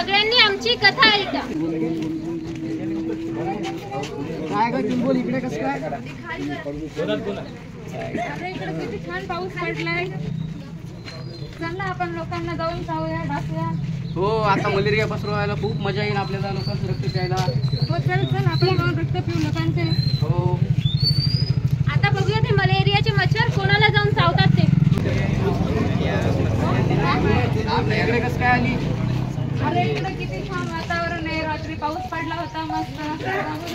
सगळ्यांनी आमची कथा ऐका। काय ग बोल इकडे कसं काय? अरे इकडे किती छान पाऊस पडलाय। चला आपण लोकांना जाऊन जाऊया डासूया। हो आता मलेरिया पसरवायला खूप मजा येईल आपल्याला लोकांचं रक्त प्यायला। हो चल चल आपण जाऊन रक्त पिऊ लोकांचे। हो आता बघूया ते मलेरियाचे मच्छर कोणाला जाऊन चावतात ते। आपल्या इकडे कसं काय आली? अरे इकडे किती छान वातावरण आहे। रात्री पाऊस पडला होता मस्त।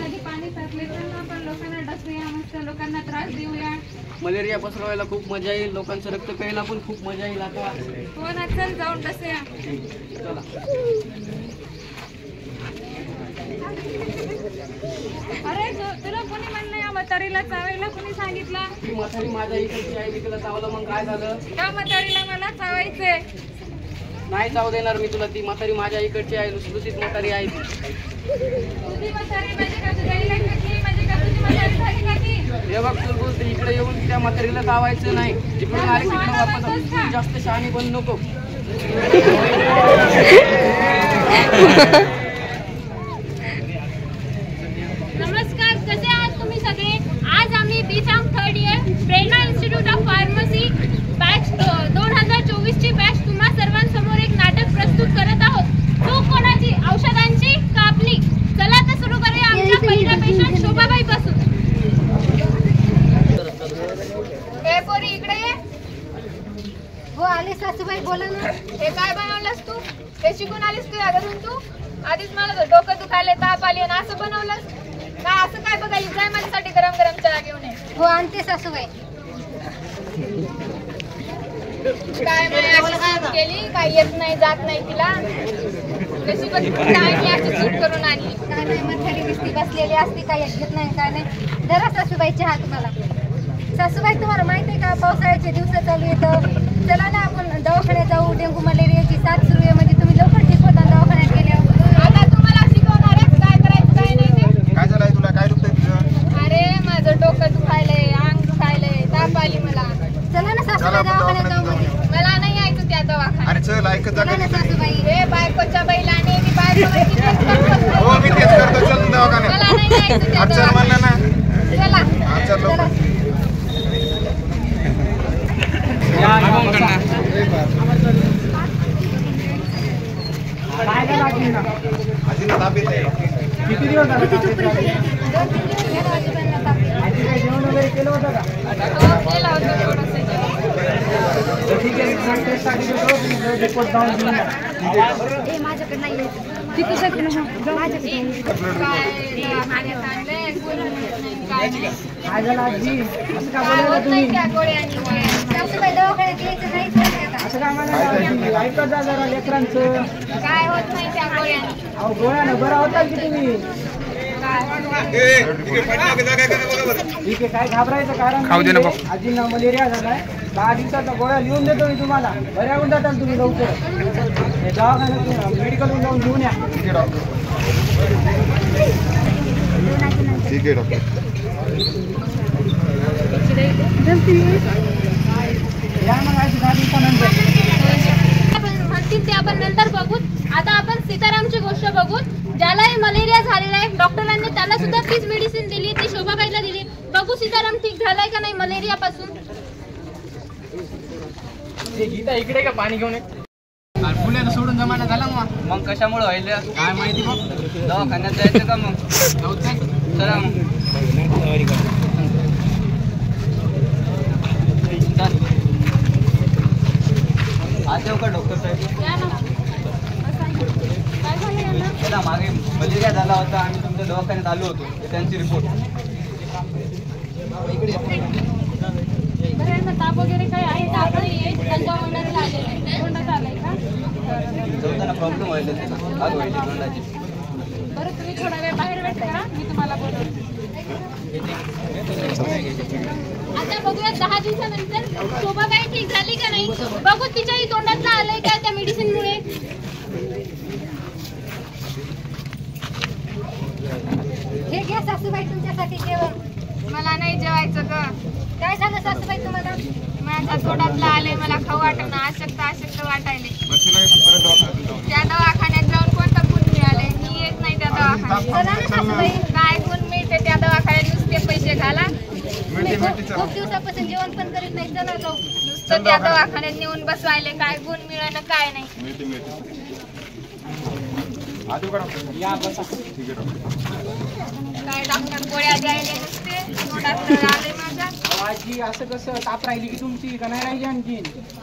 नदी पाणी साचले तर आपण लोकांना डसूया मस्त लोकांना त्रास देऊया। मलेरिया पसरवायला खूप मजा येईल लोकांचं रक्त प्यायला पण खूप मजा येईल आता। हो ना चल जाऊन डसूया। चला अरे तुला कोणी म्हणलं या म्हातारीला चावायला? कोणी सांगितलं? ती म्हातारी माझ्या इकडची आहे तिला चावलं मग काय झालं? त्या म्हातारीला मला चावायचंय। नाही चावू देणार मी तुला। ती म्हातारी माझ्या इकडची आहे लुसलुसीत म्हातारी आहे ती। तुझी म्हातारी म्हणजे का तुझ्या इकडची म्हणजे का तुझी म्हातारी झाली का ती? हे बघ तू बोलते इकडे येऊन त्या म्हातारीला चावायचं नाही। तिकडून आले तिकडे वापस तू जास्त शहाणी बनू नको। नमस्कार कसे आहात तुम्ही सगळे? आज आम्ही B.Pharm third year Prerna institute of pharmacy batch 2024 ची बॅच तुम्हा सर्वांसमोर एक नाटक प्रस्तुत करत आहोत। चूक कोणाची? औषधांची का आपली? चला तर सुरू करूया आमच्या पहिल्या पेशंट शोभाबाई पासून। हे पोरी इकडे ये। हो आले सासूबाई बोला ना। हे काय बनवलंस तू? हे शिकून आलीस तू या घरून? तू आधीच मला डोकं दुखायला ताप आली आणि असं बनवलंस का? असं काय बघायला? जाय माझ्यासाठी गरम गरम चहा घेऊन ये। हो आणते सासूबाई। काय केली? काय येत नाही जात नाही तिला? कशी काय मी अशी चूक करून आणली? काय नाही म्हातारी दिसती बसलेली असते काय घेत नाही काय नाही। जरा सासूबाई चहा तुम्हाला। सासूबाई तुम्हाला माहिती आहे का पावसाळ्याचे दिवस चालू येतं। चला ना आपण दवाखान्यात जाऊ। डेंग्यू मलेरियाची साथ सुरू आहे म्हणजे तुम्ही लवकर ठीक होता दवाखान्यात गेल्यावर। आता तुम्हाला शिकवणार आहे काय करायचं काय नाही ते। काय झालंय तुला? काय दुखतंय तुझं? अरे माझं डोकं दुखायलंय अंग दुखायलंय ताप आली मला। चला ना सासूबाई दवाखान्यात जाऊ। मला नाही यायचं त्या दवाखान्यात। अरे चल ऐकत जा चला ना कधी. सासूबाई। हे बायकोच्या बैलाने मी बायकोला किती करतो। हो मी तेच करतो चल दवाखान्यात। मला नाही यायचं त्या अरे चल म्हणलं ना। दवाखान्यात। चला हा चल लवकर. आजीला ताप येतोय. किती दिवस झाले? जेवण वगैरे केलं होतं का? केला होता थोडंसं जेवण। ठीक आहे रिपोर्ट टेस्टसाठी देतो रिपोर्ट जाऊन घेऊन या। माझ्याकडे नाही किती शकते ना माझ्याकडे काय दवाखान्यात आणलंय बोलून नाही काय नाही। काय झालं आजी? असं का काय बोलायला होत नाही तुम्ही? त्या गोळ्यांनी। सासूबाई दवाखान्यात यायचं नाही का? असं काय म्हणायला आजी? ऐकत जा जरा लेकरांचं। काय होत नाही त्या गोळ्यांनी। अहो गोळ्यानं बरा होता की तुम्ही? ठीक आहे काय घाबरायचं कारण नाही। आजींना मलेरिया झालाय 10 दिवसाचा गोळ्या लिहून देतो मी तुम्हाला। बऱ्या होऊन जाताल तुम्ही लवकर। हे दवाखान्यातून मेडिकलहून जाऊन घेऊन या। ठीक आहे डॉक्टर. ठीक आहे डॉक्टर. या मग आजी 10 दिवसानंतर। म्हणतील ते आपण नंतर बघू। आता आपण सीतारामची गोष्ट बघू ज्यालाही मलेरिया झालेला आहे। डॉक्टरांनी त्याला सुद्धा तीच मेडिसिन दिली ती शोभाबाईला दिली। बघू सीताराम ठीक झालाय का नाही मलेरिया पासून। गीता इकडे का पाणी घेऊन ये। पुण्याला सोडून जमाना झाला मग कशामुळे व्हायला काय माहिती? मग दवाखान्यात जायचं का? मग चला मग आज येऊ का डॉक्टर साहेब? या ना। काय झालं यांना? त्याला मागे मलेरिया झाला होता आम्ही तुमच्या दवाखान्यात आलो होतो त्यांची रिपोर्ट। बरं यांना ताप वगैरे काही आहे का? आपण त्यांच्या तोंडाला आलेलं आहे। तोंडात आलंय का? जेवताना प्रॉब्लेम व्हायला त्याचा आग व्हायची तोंडाची। बरं तुम्ही थोडा वेळ बाहेर भेट करा मी तुम्हाला बोलवते। आता बघूया 10 दिवसानंतर शोभाबाई ठीक झाली का नाही बघू। तिच्याही तोंडातलं आलंय का त्या मेडिसिन मुळे? हे घ्या सासूबाई तुमच्यासाठी जेवण। मला नाही जेवायचं ग। काय झालं सासूबाई तुम्हाला? माझ्या तोंडातलं आलंय मला खाऊ वाटणं अशक्त वाटायले। बस तुला पण परत दवाखान्यात जाऊ. त्या दवाखान्यात जाऊन कोण चला ना सासूबाई. काय गुण मिळते त्या दवाखान्यात नुसते पैसे घाला. तुम्ही खूप दिवसापासून जेवण पण करीत नाही. चला जाऊ. नुसतं त्या दवाखान्यात नेऊन बसवायले काय गुण मिळालं काय नाही. या बसा. काय डॉक्टर गोळ्या द्यायले नुसते तोंडात आले माझ्या. आजी असं कसं ताप राहिली की तुमची का नाही राहिली आणखी?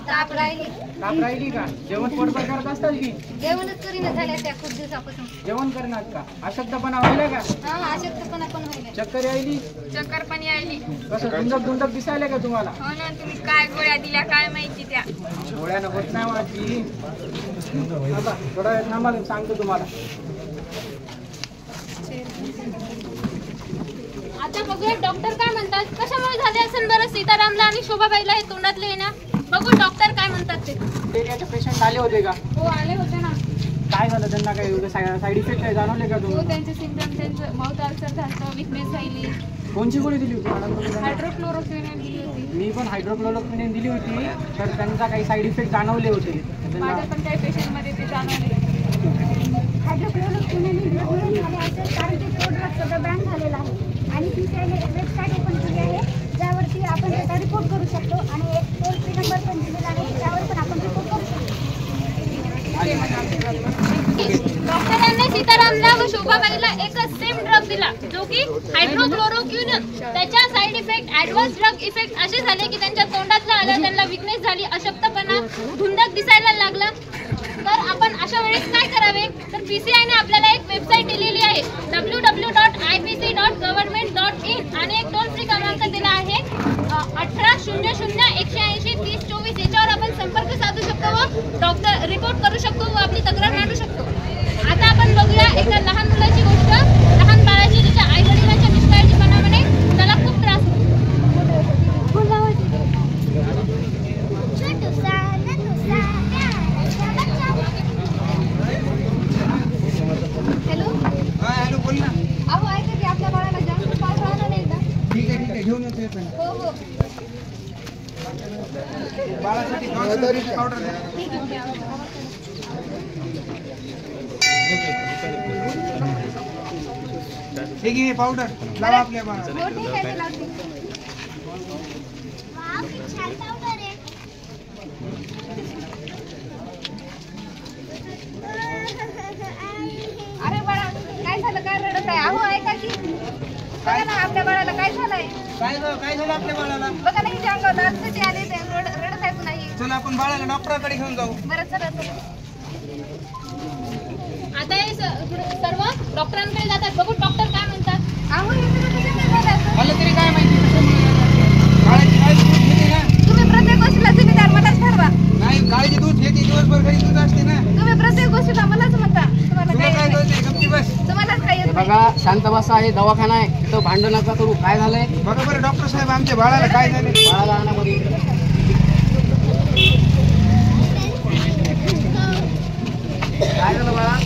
ताप राहिली. ताप राहिली का? जेवण पोटभर करत असतात की? जेवणच करीना झाल्या त्या खूप दिवसापासून. जेवण करणार का? अशक्तपणा व्हायला का? हा अशक्तपणा पण व्हायला. चक्कर यायली? चक्कर पण यायली. कसं धुंदक दिसायला का तुम्हाला? हो ना तुम्ही काय गोळ्या दिल्या काय माहिती त्या. गोळ्यानं होत नाही आजी. थांबा, थोडा वेळ थांबा मी सांगतो तुम्हाला. आता बघूया डॉक्टर काय म्हणतात. कशामुळे झाले असेल बरं सीतारामला आणि शोभाबाईला हे तोंडातले आहे ना. बघू डॉक्टर काय म्हणतात ते. डिप्टेरियाचे पेशंट आले होते का? हो आले होते ना. काय झालं त्यांना? काही साईड इफेक्ट काय जाणवले का हो तुम्ही? त्यांचे सिम्पटम त्यांचं माउथ अल्सर झालं विकनेस झाली. कोणची गोळी दिली होती मॅडम तुम्ही? हायड्रोक्लोरोक्विन दिली होती. मी पण हायड्रोक्लोरोक्विन दिली होती तर त्यांचा काही साईड इफेक्ट जाणवले होते. माझ्या पण काही पेशंटमध्ये ते जाणवले. हायड्रोक्लोरोक्विन झाले असेल कारण की प्रोडक्ट सगळं बॅन झालेलं आहे आणि PCI वेबसाईट ओपन केली आहे ज्यावरती आपण त्याचा रिपोर्ट करू शकतो आणि एक टोल फ्री नंबर पण दिलेला आहे त्यावर पण आपण रिपोर्ट करू शकतो. डॉक्टरांनी सीतारामला व शोभाबाईला एकच सेम ड्रग दिला जो की हायड्रोक्लोरोक्विन. त्याच्या side effect adverse drug effect असे झाले की त्यांच्या तोंडातला आलं, त्यांना विकनेस झाली, अशक्तपणा, धुंदक दिसायला लागला. तर आपण अशा वेळेस काय करावे तर PCI ने आपल्याला एक वेबसाईट दिलेली आहे www.ipc.government.in आणि एक टोल फ्री क्रमांक दिला आहे 1800-180-3024. याच्यावर आपण संपर्क साधू शकतो व डॉक्टर रिपोर्ट करू शकतो व आपली तक्रार मांडू शकतो. आता आपण बघूया एका लहान मुलाची गोष्ट. लहान बाळाची तिच्या आई वडिलांच्या निष्काळजीपणामुळे त्याला खूप त्रास होतो. हॅलो बोल ना. अहो ऐका की आपल्या बाळाला जास्त पाऊस आला नाही का? ठीक आहे घेऊन येतो येतो. हो हो बाळासाठी पावडर द्या. ठीक आहे पावडर लावा आपल्या बाळाला. हो ठीक आहे ते लावते. अरे बाळा काय झालं काय रडत आहे? अहो ऐका की बघा ना आपल्या बाळाला काय झालंय. काय झालं आपल्या बाळाला? बघा ना हिच्या अंगावर दात कशी आले ते रडत आहे पुन्हा ही. चला आपण बाळाला डॉक्टराकडे घेऊन जाऊ. बरं चला चला. आता हे सर्व डॉक्टरांकडे जातात. बघू डॉक्टर काय म्हणतात. अहो हे सगळं कशामुळे झालं असं? मला तरी काय माहिती बाळाची काळजी दूध घेते ना. तुम्ही प्रत्येक गोष्टीला जिम्मेदार मलाच ठरवा. नाही काळजी दूध घेते दिवसभर घरी दूध असते ना. तुम्ही प्रत्येक गोष्टीला मलाच म्हणता. तुम्हाला तुला काय काय येत नाही. कळते? गप्पी बस. तुम्हालाच काय येत नाही. बघा शांत बसा. आहे दवाखाना आहे तिथं भांडण नका करू. काय झालंय? बघा बरं डॉक्टर साहेब आमच्या बाळाला काय झाले? बाळाला आणा मध्ये. काय झालं बाळा?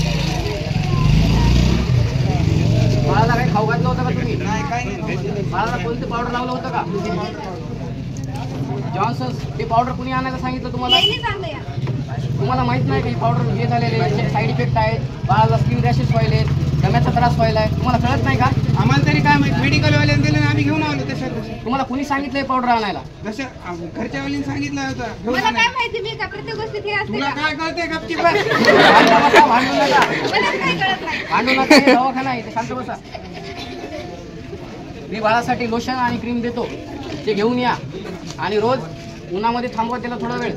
बाळाला काही खाऊ घातलं होतं का तुम्ही? नाही काय नाही. बाळाला कोणतं पावडर लावलं होतं का? जॉन्सन्स. हे पावडर कुणी आणायला सांगितलं तुम्हाला? यायला चांगलं या. तुम्हाला माहित नाही का ही पावडर हे झालेले याचे साईड इफेक्ट आहेत. बाळाला स्किन रॅशेस व्हायले, दम्याचा त्रास व्हायलाय. तुम्हाला कळत नाही का? आम्हाला तरी काय माहिती मेडिकलवाल्याने दिलं ना आम्ही घेऊन आलो तसं. तुम्हाला कुणी सांगितलं हे पावडर आणायला? जसं घरच्या वालीने सांगितलं होतं घेऊन मला काय आणायला. माहिती मी का प्रत्येक गोष्टीत हे असते तुला का? काय कळते? गपची बस. शांत बसा, भांडू नका. मलाच काही कळत नाही. भांडू नका. हे दवाखाना आहे इथे. शांत बसा. मी बाळासाठी लोशन आणि क्रीम देतो, ते घेऊन या आणि रोज उन्हामध्ये थांबवा त्याला थोडा वेळ.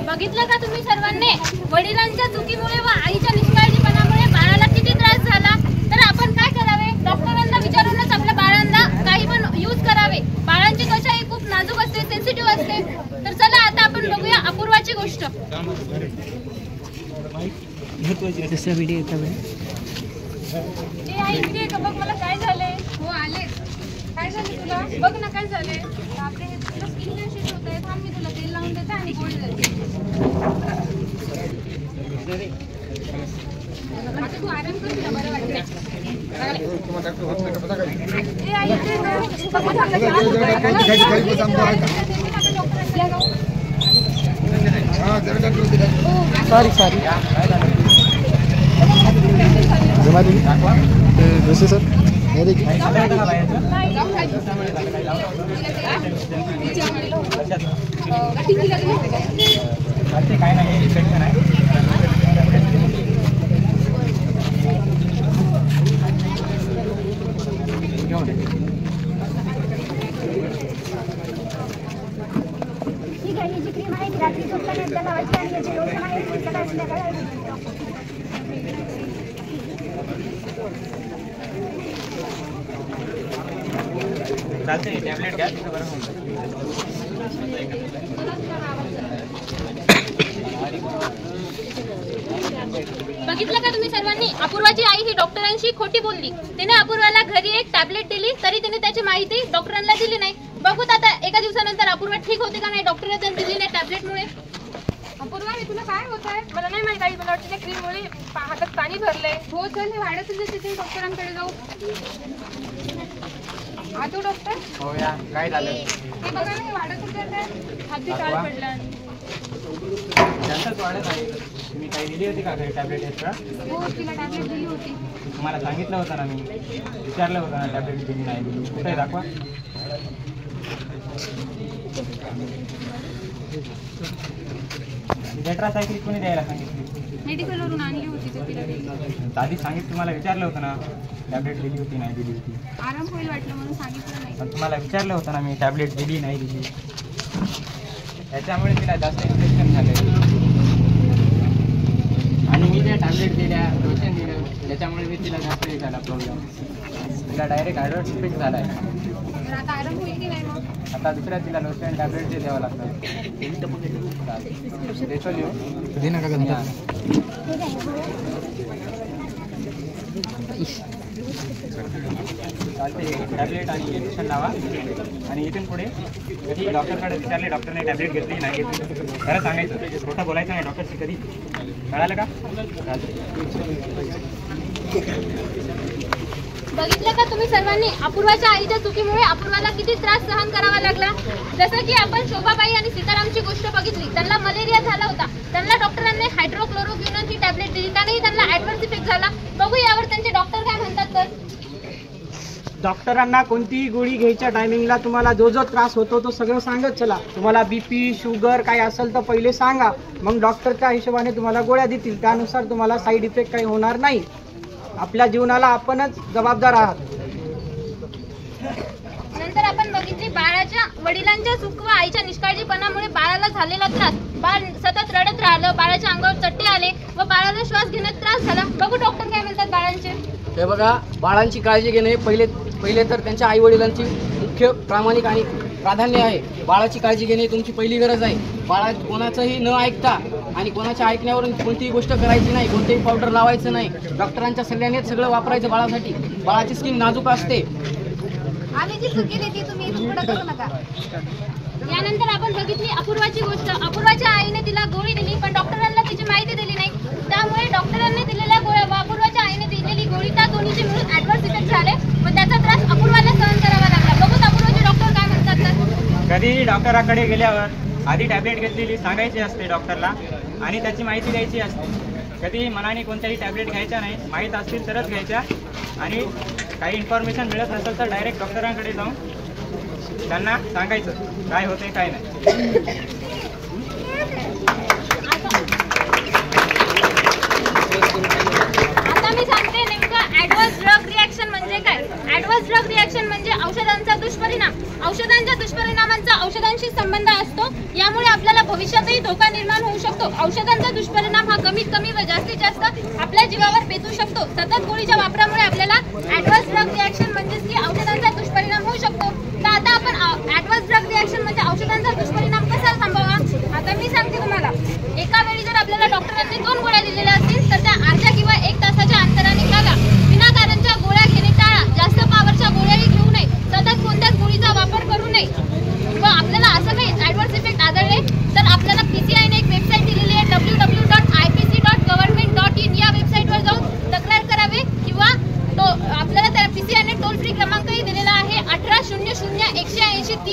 बघितलं का तुम्ही सर्वांनी वडिलांच्या चुकीमुळे व आईच्या निष्काळजीपणामुळे बाळाला किती त्रास झाला. तर आपण काय करावे? डॉक्टरांना विचारूनच आपल्या बाळांना काही पण यूज करावे. बाळांची त्वचा ही खूप नाजूक असते, सेन्सिटिव्ह असते. तर चला आता आपण बघूया अपूर्वाची गोष्ट. ए आई इकडे ये का बघ मला काय झालंय. हो आले. काय झालं तुला? बघ ना काय झालंय. बापरे हे तुला स्किन रॅशेस होत आहे. थांब मी तुला तेल लावून देते आणि गोळी देते. आता तू आराम कर, तुला बरं वाटतंय. सॉरी सॉरी सर काय नाही इन्फेक्शन आहे. ठीक आहे, याची क्रीम आहे, रात्री झोपताना एकदा लावायची आणि याची लोशन आहे, सकाळी संध्याकाळी. चालते टॅबलेट घ्या, तिथं बरं होऊन जाईल. बघितलं का तुम्ही सर्वांनी, अपूर्वाची आई ही डॉक्टरांशी खोटी बोलली. तिने अपूर्वाला घरी एक टॅबलेट दिली, तरी तिने त्याची माहिती डॉक्टरांना दिली नाही. बघूत आता एका दिवसानंतर अपूर्वा ठीक होते का नाही डॉक्टरने त्यांनी दिली नाही टॅबलेटमुळे. अपूर्वा, हे तुला काय होत आहे? मला नाही माहित आई, मला वाटतं त्या क्रीममुळे हातात पाणी भरलंय. हो चल, हे वाढतच जाते, ते डॉक्टरांकडे जाऊ. आजो डॉक्टर, हो या, काय झालं? हे बघा ना, हे वाढतच जात आहे. हाती काळ पडला आणि जास्तच वाढत आहे. तुम्ही काही दिली होती का घरी टॅबलेट एक्स्ट्रा? हो, तिला टॅबलेट दिली होती. तुम्हाला सांगितलं होतं ना, मी विचारलं होतं ना टॅबलेट दिली नाही दिली. कुठे दाखवा. टेट्रासायक्लिन कोणी द्यायला सांगितली? मेडिकलवरून आणली होती तर तिला दिली. आधी सांगितलं, तुम्हाला विचारलं होतं ना टॅबलेट दिली होती नाही दिली होती. आराम होईल वाटलं म्हणून सांगितलं नाही. पण तुम्हाला विचारलं होतं ना मी टॅबलेट दिली नाही दिली. त्याच्यामुळे तिला जास्त इन्फेक्शन झालं आणि मी त्या टॅबलेट दिल्या, लोशन दिलं, त्याच्यामुळे मी तिला जास्त हे झाला प्रॉब्लेम. तिला डायरेक्ट ॲडवर्स इफेक्ट झाला आहे. तर आता आराम होईल की नाही मग? आता दुसऱ्या तिला लोशन टॅबलेट ते द्यावं लागतं. देतो लिहू चालते. टॅबलेट आणि लोशन लावा आणि इथून पुढे कधी डॉक्टरकडे विचारले, डॉक्टरने टॅबलेट घेतली नाही घेतली, खरं सांगायचं, खोटं बोलायचं नाही डॉक्टरशी कधी. कळालं का? बघितलं का तुम्ही सर्वांनी, अपूर्वाच्या आईच्या चुकीमुळे अपूर्वाला किती त्रास सहन करावा लागला. जसं की आपण शोभाबाई आणि सीतारामची गोष्ट बघितली. त्यांना मलेरिया झाला होता, त्यांना डॉक्टरांनी हायड्रोक्लोरोक्विनोन ही टॅबलेट दिली, त्यानेही त्यांना ॲडव्हर्स इफेक्ट झाला. बघू यावर त्यांचे डॉक्टर काय म्हणतात. तर डॉक्टरांना कोणतीही गोळी घ्यायच्या टायमिंगला तुम्हाला जो जो त्रास होतो तो सगळं सांगत चला. तुम्हाला बीपी शुगर काय असेल तर पहिले सांगा, मग डॉक्टरच्या हिशोबाने तुम्हाला गोळ्या देतील. त्यानुसार तुम्हाला साईड इफेक्ट काही होणार नाही. आपल्या जीवनाला आपणच जबाबदार आहात. नंतर आपण बघितली बाळाच्या वडिलांच्या चूक व आईच्या निष्काळजीपणामुळे बाळाला झालेला त्रास. बाळ सतत रडत राहिलं, बाळाच्या अंगावर चट्टे आले व बाळाला श्वास घेण्यात त्रास झाला. बघू डॉक्टर काय म्हणतात बाळांचे. हे बघा, बाळांची काळजी घेणे पहिले तर त्यांच्या आई वडिलांची मुख्य प्रामाणिक आणि प्राधान्य आहे. बाळाची काळजी घेणे तुमची पहिली गरज आहे. बाळा कोणाचंही न ऐकता आणि कोणाच्या ऐकण्यावरून कोणतीही गोष्ट करायची नाही, कोणतेही पावडर लावायचं नाही. डॉक्टरांच्या सल्ल्यानेच सगळं वापरायचं बाळासाठी. बाळाची स्किन नाजूक असते. आम्ही जी चुकी केली ती तुम्ही इथून पुढे करू नका. यानंतर आपण बघितली अपूर्वाची गोष्ट. अपूर्वाच्या आईने तिला गोळी दिली, पण डॉक्टरांना तिची माहिती दिली नाही. त्यामुळे डॉक्टरांनी दिलेल्या गोळ्या व अपूर्वाच्या आईने दिलेली गोळी, त्या दोन्हीचे मिळून ॲडव्हर्स इफेक्ट झाले व त्याचा त्रास अपूर्वाला सहन करावा लागला. बघूत अपूर्वाचे डॉक्टर काय म्हणतात. तर कधी डॉक्टराकडे गेल्यावर आधी टॅबलेट घेतलेली सांगायची असते डॉक्टरला आणि त्याची माहिती द्यायची असते. कधी मनाने कोणत्याही टॅबलेट घ्यायच्या नाही, माहीत असतील तरच घ्यायच्या. आणि काही इन्फॉर्मेशन मिळत नसेल तर डायरेक्ट डॉक्टरांकडे जाऊन त्यांना सांगायचं काय होते काय नाही. आता मी सांगते नेमकं ॲडव्हर्स ड्रग रिॲक्शन म्हणजे काय. ॲडव्हर्स ड्रग रिॲक्शन म्हणजे औषधांचा दुष्परिणाम. औषधांच्या दुष्परिणामांचा औषधांशी संबंध असतो. यामुळे आपल्याला भविष्यातही धोका निर्माण होऊ शकतो. औषधांचा दुष्परिणाम हा कमीत कमी व जास्तीत जास्त आपल्या जीवावर बेतू शकतो. सतत गोळीच्या वापरामुळे आपल्याला ॲडव्हर्स ड्रग रिॲक्शन म्हणजेच की औषधांचा दुष्परिणाम होऊ शकतो. तर आता आपण ॲडव्हर्स ड्रग रिॲक्शन म्हणजे औषधांचा दुष्परिणाम कसा थांबवावा. आता मी सांगते तुम्हाला. एका वेळी जर आपल्याला डॉक्टरांनी 2 गोळ्या दिलेल्या असतील तर त्या अर्ध्या किंवा 1 तासाच्या अंतराने घ्याव्या. विनाकारणच्या गोळ्या घेणे टाळा. जास्त पावरच्या गोळ्याही घेऊ नये. सतत कोणत्याच गोळीचा वापर करू नये. व आपल्याला असं काही ॲडव्हर्स इफेक्ट आढळले तर आपल्याला PCI ने एक वेबसाईट दिलेली आहे www.ipc.gov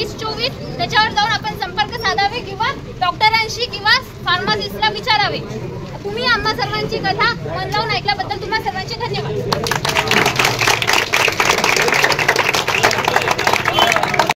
2024 त्याच्यावर जाऊन आपण संपर्क साधावे किंवा डॉक्टरांशी किंवा फार्मासिस्टला विचारावे. तुम्ही आम्हा सर्वांची कथा मन लावून ऐकल्याबद्दल तुम्हा सर्वांचे धन्यवाद.